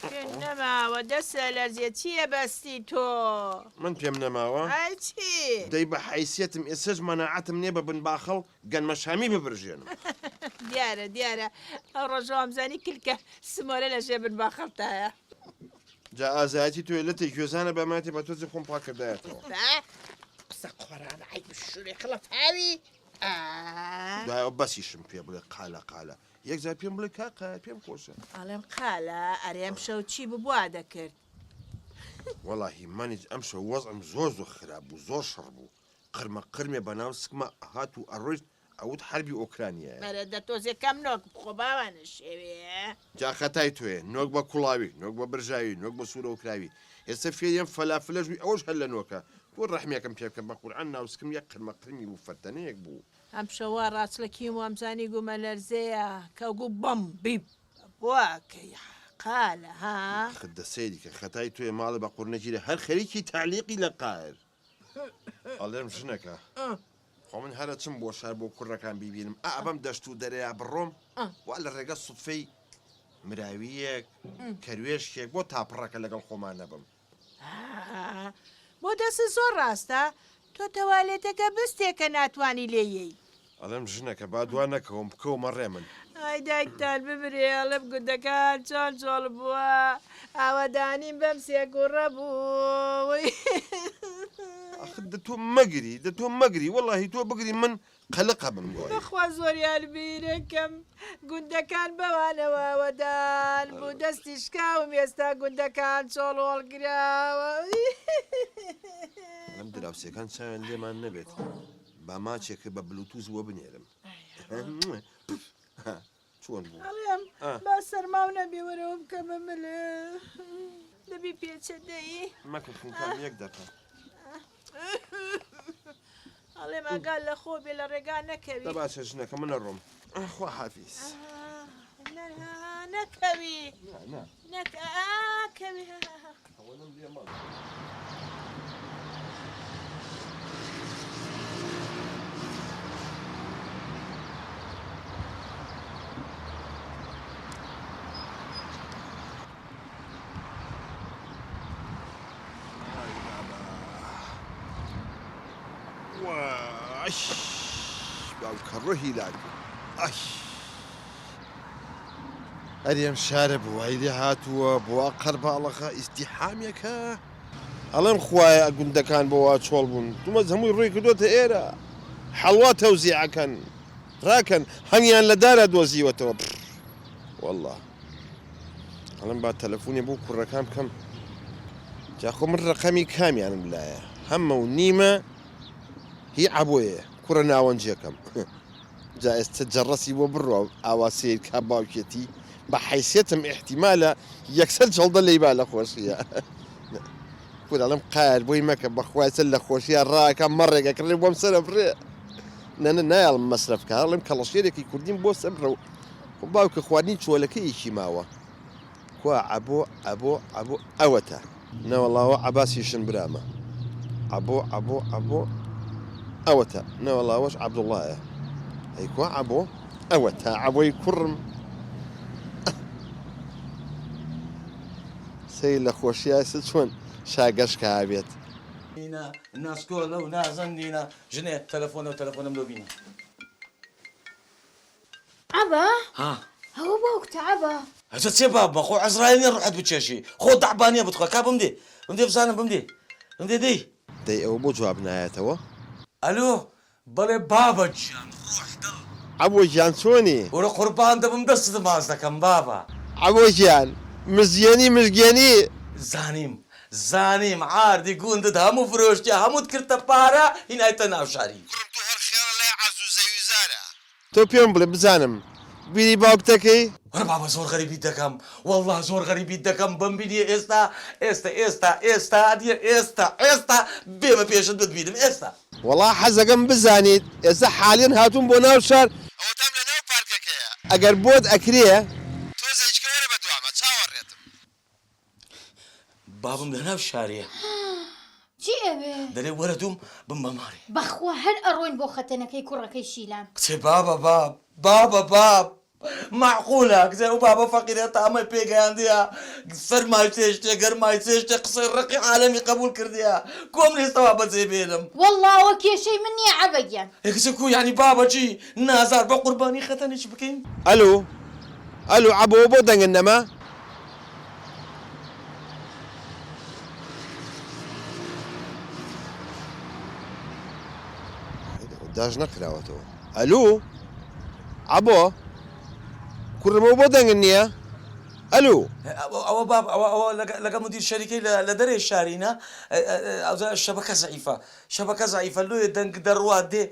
پێ نەماوە دەسە لەرزیە چییە بەستی تۆ من پێم نەماوە ئای چی دەی بە حیسەتم ئێسش مەناعەتم نییە بە بنباخەڵ گەنمەشامی ببرژێنم دیارە ئەو ڕۆژەوامزانی کلکە سمۆرە لە ژێ بنباخەڵتایە جا ئازایەتی توێ لە تێکوێزانە بەماتی بە تۆزی خۆم پاکردایەتەوە قسە قۆرانە ئای شوورێ خڵەتاوی دوایەوە بەسیشم پێ بڵێ قالە یەکجار پێم بڵێ کاقا پێم خۆشە ئەڵێم قالە ئەرێم شەو چی ببوا دەکرد وەڵاهی منیج ئەم شەو وەزعم زۆر خراپ بوو زۆر شەڕ بوو قرمە بەناو سکمە هات و ئەڕۆیشت ئەوت حربی ئۆکرانیایە مەرە دەتۆزێکەم نۆک بخۆ باوانە شێوەیە جا خەتای توێ نۆک بە کوڵاوی نۆک بە برژاوی نۆک بە سوورە ئۆکراوی ئێستا فێریان فەلافلەژوی ئەوش هەر لە نۆکە بۆ ڕەحمیەکەم پێ بکەم بە قورعان ناوسکم یەک قرمەقرمی بوو فەرتەنەیەک بوو ئەم شەوە ڕاستلەکیم وامزانی گومە لەرزەیە کەگو بەم بیب بواکەی قالە ها خدە سەیری کە خەتای توێ ماڵە بە قورنەگیرە هەر خەریکی تعلیقی لە قایر ئەڵێم ژنەکە خۆ من هەرە چم بۆ شار بۆ کوڕەکان بیبینم ئابەم دەشت و دەرەیە بڕۆم وا لە ڕێگە سوفەی مراویەک کەروێشکێک بۆ تاپڕەکە لەگەڵ خۆمان نەبم بۆ دەست زۆر ڕاستە تۆ تەوالێتەکە بستێکە ناتوانانی لێیەی ئەڵێم ژنەکە با دوا نەکەوم بکەومە ڕێ من ئای دایکتان ببرێ ئەڵێ گوندەکان چۆن چۆڵ بووە ئاوەدانیم بەم سێگوڕە بوو دە تۆ مەگری دە تۆ مەگری وەڵاهی تۆ بگری من قەلق هەبم دوای بەخوا زۆریان بیرەکەم گوندەکان بەوانەوە ئاوەدان بوو دەستی شکاوم ئێستا گوندەکان چۆڵ هەڵگراوە ئەم دراوسەکان چاویان لێمان نەبێت با ماچێکە بە بلوتوز وە بنێرم چۆن بوو ئەڵێم با سەرماو نەبێ وەرەوە بکەمە ملە دەبی پێچەدەی مەکە خنکان یەک دەکە ئەڵێم ئەگال لە خۆ بێ لە ڕێگان نەکەوی دە باشە ژنەکە منە ڕۆم خوا حافیز نەکەوی نەکەوی باوکەڕۆهی لاک ئەرێم شارە بووای لێ هاتووە بۆ قەرباڵەخە ئیسیحامێکە ئەڵێم خوایە گوندەکان بۆوا چۆڵ بوون تومەز هەمووی ڕووی کردوتە ئێرە حەڵوا تەوزیعەکەن ڕاکەن هەنگیان لە دارە دۆزیوەتەوە وەڵڵا ئەڵێم با تەلەفۆنی بۆ کوڕەکان بکەم جاخۆ من ڕقەمی کامیانم لایە هەمە و نیمە هی عبۆیە کوڕە ناوەنجەکەم جا ئێستا جەڕەسی بۆ بڕۆ ئاواسەیە کا باوکێتی بە حیسێتم احتیمالە یەکسەر جەڵدە لەیبا لە خۆشیە کورەڵم قایل بۆی مەکە بەخوایسە لە خۆشیە ڕاکە مەڕێگە کڕێ بۆم سەرە بڕێ نەنە نایڵم مەسرفکە هەڵم کەڵەشێرێکی کوردیم بۆ سەبرە و باوکە خواردنی چۆلەکەیەکی ماوە کوا عبۆ ئەبۆ ئەبۆ ئەوەتە نەوەڵاوە عەباسیشن برامە عبۆ عبۆ عبۆ ئەوەتە نەوەڵاوەش عەبدوڵایە ئەیکوا عبۆ ئەوەتە عبۆی کوڕم سەی لە خۆشیاسە چۆن شاگەشکە ئابێت ناسکۆلە و نازەندینە ژنێ تەلەفۆنم لۆ بینە عبا ها هەوە باوکتە عبا هەچە چێ باب بە خۆ عەزراییل ڕحەت بچێشی خۆ دەعبانیە بتخوا کا بم دێ بزانم بم دێ دەی دەی ئەوە بۆ جواب نایەتەوە ئەلۆ بەڵێ بابە گیان عەبۆ گیان چۆنی وەرە قوربان دەبم دەستت ماز دەکەم بابە عەبۆ گیان مزگێنی مژگێنی زانیم عاردی گوندت هەموو فرۆشتیا هەمووت کردتە پارە هینایتە ناو شاری تۆ پێم بڵێ بزانم بیری باوکتەکەی وەرە بابە زۆر غەریبیت دەکەم وەڵڵا زۆر غەریبیت دەکەم بەم بینیە ئێستا بێمە پێشت بتبینم ئێستا وەڵا حەزەکەم بزانیت ئێستا حالێن هاتوون بۆ ناو شار ئەوەتام لە ناو پارکەکەیە ئەگەر بۆت ئەکرێ تۆزێککە وەرە بە دوامە چاوەڕێتم بابم لە ناو شارەیە چی ئەوێ دەڵێ وەرە دووم بم بە ماڵێ بەخوا هەر ئەڕۆین بۆ خەتەنەکەی کوڕەکەی شیلان کچێ باب معقولە کزێ و بابە فەقیرێت ئەمە پێگەیاندیە سەرمای چێشتێ گەرمای چێشتێ قسەی ڕقی عالەمی قبول کردیە کۆم لێستەوە بەجێ بێنم وەڵڵاوە کێشەی من نییە عەبەگیان کچە کو یعنی بابەچی نازار بە قوربانی خەتەنێک بکەین ئەلو عەبۆ بۆ دەنگن نەما داژ نەکراوەتەوە ئەلو عەبۆ کوڕمەوە بۆ دەنگن نییە ئەلو ئەوە باب ئەوە لەگە مدیر شەریکەی لە دەرێ شارینە شەبەکە زەعیفە لۆیە دەنگ دەڕوات دێ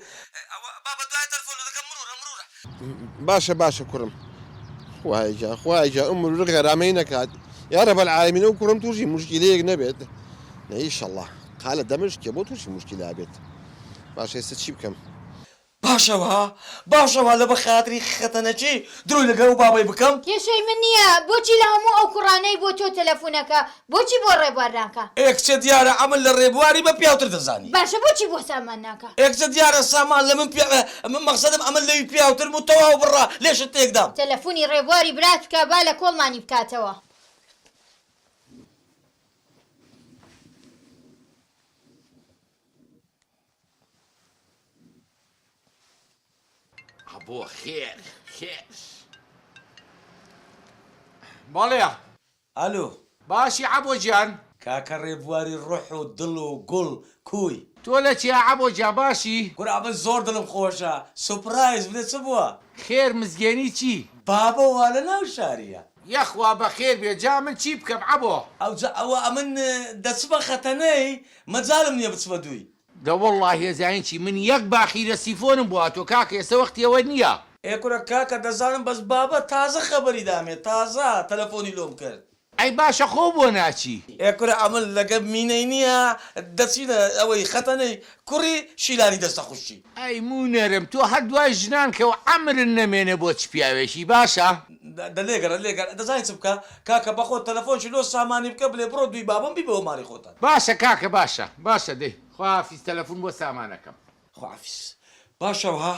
بابە دوای تەلەفۆن دەکەم مرورە باشە کوڕم خوایجا ئەمر غەرامەی نەکات یا رەبەل العالەمین ئەو کوڕم تووشی موشکیلەیەک نەبێت ئینشەڵڵا قالە دەمشکێ بۆ تووشی موشکیلا بێت باشە ئێستا چی بکەم باشەوە لە بە خاتری خەتەنەچی دروی لەگەڵ بابای بکەم کێشەی من نییە بۆچی لە هەموو ئەو کوڕانەی بۆ تۆ تەلەفۆنەکە بۆچی بۆ ڕێبوار ناکە ئێکچە دیارە ئەمن لە ڕێبواری بە پیاوتر دەزانی باشە بۆچی بۆ سامان ناکە ئێکچە دیارە سامان لە من مەقسەدم ئەمن لەوی پیاوتر و تەواو بڕا لێشت تێکدام تەلەفۆنی ڕێبواری برات بکە با لە کۆڵمانی بکاتەوە بۆ خێر خێر بەڵێ ئەلو باشی عەبۆ گیان کاکە ڕێبواری ڕۆح و دڵ و گوڵ کوی تۆ لە چیا عەبۆ گیا باشی گورا من زۆر دڵم خۆشە سوپرایز بدە چ بووە خێر مزگەنی چی بابە وا لە ناو شاریە یەخوا بە خێر بێ جا من چی بکەم عەبۆ ئەوە ئەمن دەچبە خەتەنەی مەجالم نییە بچبە دووی دەوەڵڵا هێزانین چی من یەک باخی لە سیفۆنم بووە تۆ کاکە ئێستا وەختیەوە نییە ئێکورە کاکە دەزانم بەس بابە تازە خەبەری دامێ تازە تەلەفۆنی لۆم کرد ئەی باشە خۆ بۆ ناچی ئێکورە ئەمن لەگە مینەی نییە دەچینە ئەوەی خەتەنەی کوڕی شیلانی دەستە خوشتی ئەی مونەرم تۆ هەر دوای ژنان کەەوە ئەمرن نەمێنێ بۆ چ پیاوێکی باشە لێگەرە دەزانین چ بکە کاکە بەخۆ تەلەفۆنشی لۆ سامانی بکە بڵێ بڕۆ دوی بابم بی بەوە ماڵی خۆتان باشە کاکە باشە دەی خوافیز تەلەفۆن بۆ سامانەکەم خوافیز باشەوها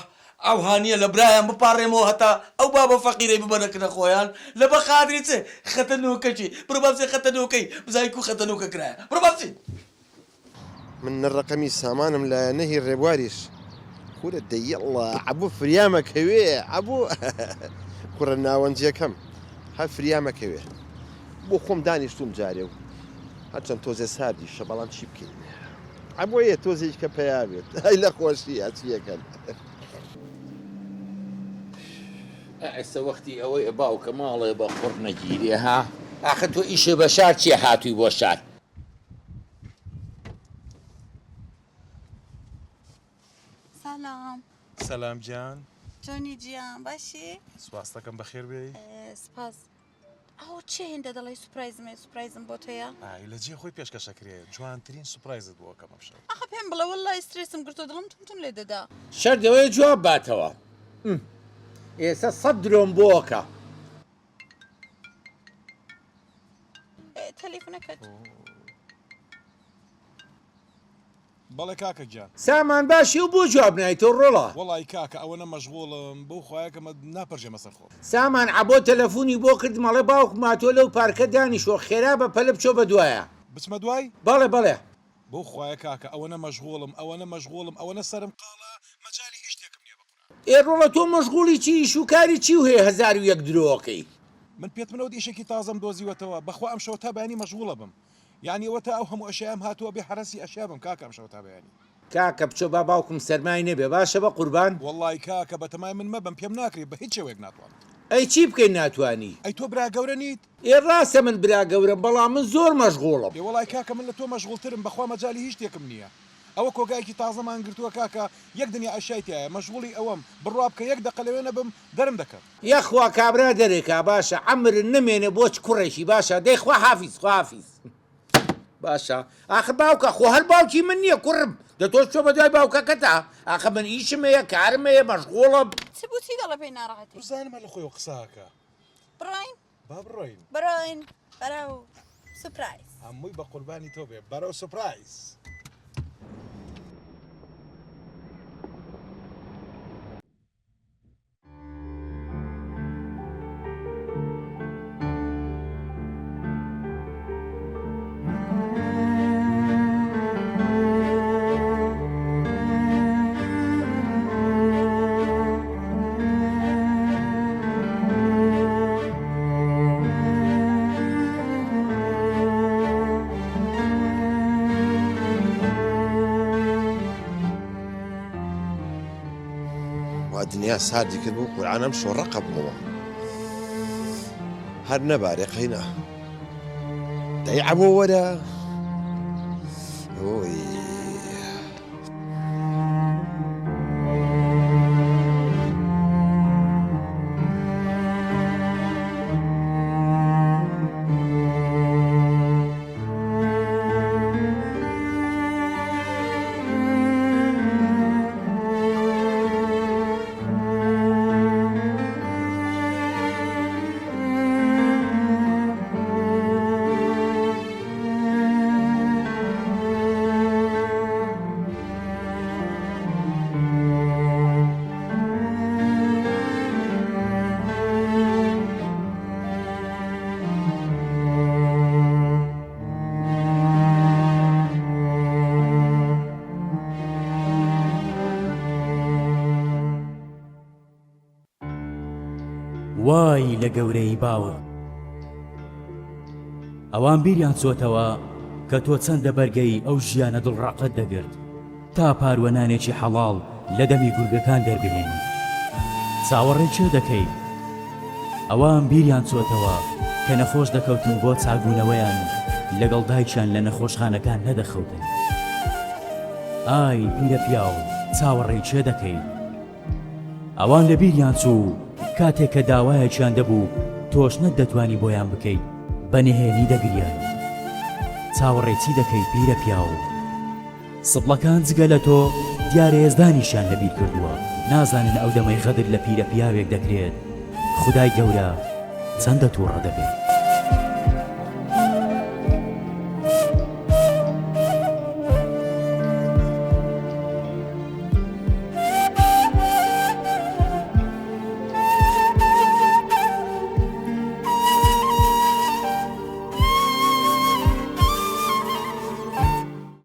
ئەو هاانیە لە برایان بپارڕێمەوە هەتا ئەو بابە فەقیرەی ببەنەکردە خۆیان لە بە خادری چێ خەتەنۆکەچی بڕباچێ خەتەنۆکەی بزای کو خەتەنۆکە کرایە بڕباچی من نەڕقەمی سامانم لە نەهی ڕێبواریش خورە دەیەڵە عەبوو فریامەکەوێ عەبوو کوڕە ناوەنجیەکەم هەر فریامەکەوێ بۆ خۆم دانیشتوم جارێ و هەرچەند تۆزێ ساردی شە بەڵام چی بکەین عەبۆیە تۆزێک کە پێیاوێت ئەی لە خۆشی ئەچیەکەن ئێستا وەختی ئەوەی باوکە ماڵێ بە قوڕ نەگیرێ ها ئاخە تۆ ئیشێ بە شار چیە هاتووی بۆ شار سلام سەلام گیان جۆنی گیان باشی سواس دەکەم بەخێر بێ سپاس ئەو چێ هێندە دەڵی سوپرایزم بۆ تۆیە ئای لە جێ خۆی پێشکەشەکرێ جوانترین سوپرایزت بۆ ئەەکەم ئەمشەو ئەخە پێم بڵێ وەڵڵای سترێسم گرتۆ دڵم تونتون لێ دەدا شەر دەوەیە جواب باتەوە ئێستا 100 درۆم بۆکە تەلیفۆنەکەت بەڵێ کاکە گیان سامان باشی و بۆ جواب نایتۆ ڕۆڵە وەڵی کاکە ئەوەنە مەشغوڵم بەو خۆیەکەمە ناپەرژێمە سەر خۆ سامان عەبۆ تەلەفۆنی بۆ کرد مەڵێ باوک ماتۆ لەو پارکە دانیشۆ خێرا بە پەلە بچۆ بە دوایە بچمە دوای بەڵێ بۆ خۆیە کاکە ئەوەنە مەشغوڵم ئەوەنە سرم قاڵە مەجای هیچ شتێکم نییە بکڕە ئێڕۆڵە تۆ مەشغوڵی چی شوکاری چی و هەیە 1001 درۆکەی من پێت منەوە ئیشێکی تازەم دۆزیوەتەوە بەخوا ئەم شەوە تا بەیانی مەشغوڵە بم یعنی ئەوە تا ئەو هەموو ئەشیام هاتووە بێ حرەسی ئەشیا بم کاکە ئەم شەوە تا بەیانی کاکە بچۆ با باوکم سەرمای نەبێ باشە بە قوربان وەڵی کاکە بەتەمای من مەبم پێم ناکرێت بە هیچ شێوەیەک ناتوان ئەی چی بکەین ناتوانی ئەی تۆ برا گەورە نیت ڕاستە من برا گەورم بەڵام من زۆر مەشغوڵم وەڵی کاکە من لە تۆ مەشغوڵترم بەخوا مەجای هیچ شتێکم نییە ئەوە کۆگایکی تازەمان گرتووە کاکە یەک دنیا ئەشایتایە مەشغوڵی ئەوەم بڕوا بکە یەک دقە لەوێ نەبم دەرم دەکەم یەخوا کابرا دەرێکا باشە ئەمرن نمێنێ بۆچ کوڕێکی باشە دەیخوا حافیز باشە ئاخر باوکە خۆ هەر باوکی من نییە کوڕم دەتۆ چۆ بە دوای باوکەکەتە ئاخە من ئیشم هەیە کارم هەیە مەشغوڵم چ بوو دەڵە پێی ناڕەحەتی بزانمە لە خۆی قساکە بڕۆین با بڕۆین بەرەو سوپرایز هەمووی بە قوربانی تۆ بێ بەرەو سوپرایز دنیا ساردی کرد بوو قورعانم شۆڕەقە بووەوە هەر نەبارێ قەینا دەی عەبۆ وەرە ئۆی وای لە گەورەی باوە ئەوان بیریان چۆتەوە کە تۆ چەندە بەرگەی ئەو ژیانە دڵڕاقت دەگرت تا پاروەنانێکی حەڵاڵ لە دەمی گورگەکان دەربهێنی چاوەڕێ چێ دەکەیت ئەوان بیریان چۆتەوە کە نەخۆش دەکەوتن بۆ چاگوونەوەیان لەگەڵ دایکیان لە نەخۆشخانەکان نەدەخەوتن ئای پیرە پیاو چاوەڕێ چێ دەکەیت ئەوان لە بیریان چوو کاتێک کە داوایەکیان دەبوو تۆش نەتدەتوانی بۆیان بکەیت بەنهێنی دەگریان چاوەڕێچی دەکەیت پیرە پیاو سبڵەکان جگە لە تۆ دیارە هێزدانیشیان لەبیر کردووە نازانن ئەو دەمەی غەدر لە پیرە پیاوێک دەکرێت خودای گەورە چەندە تووڕە دەبێت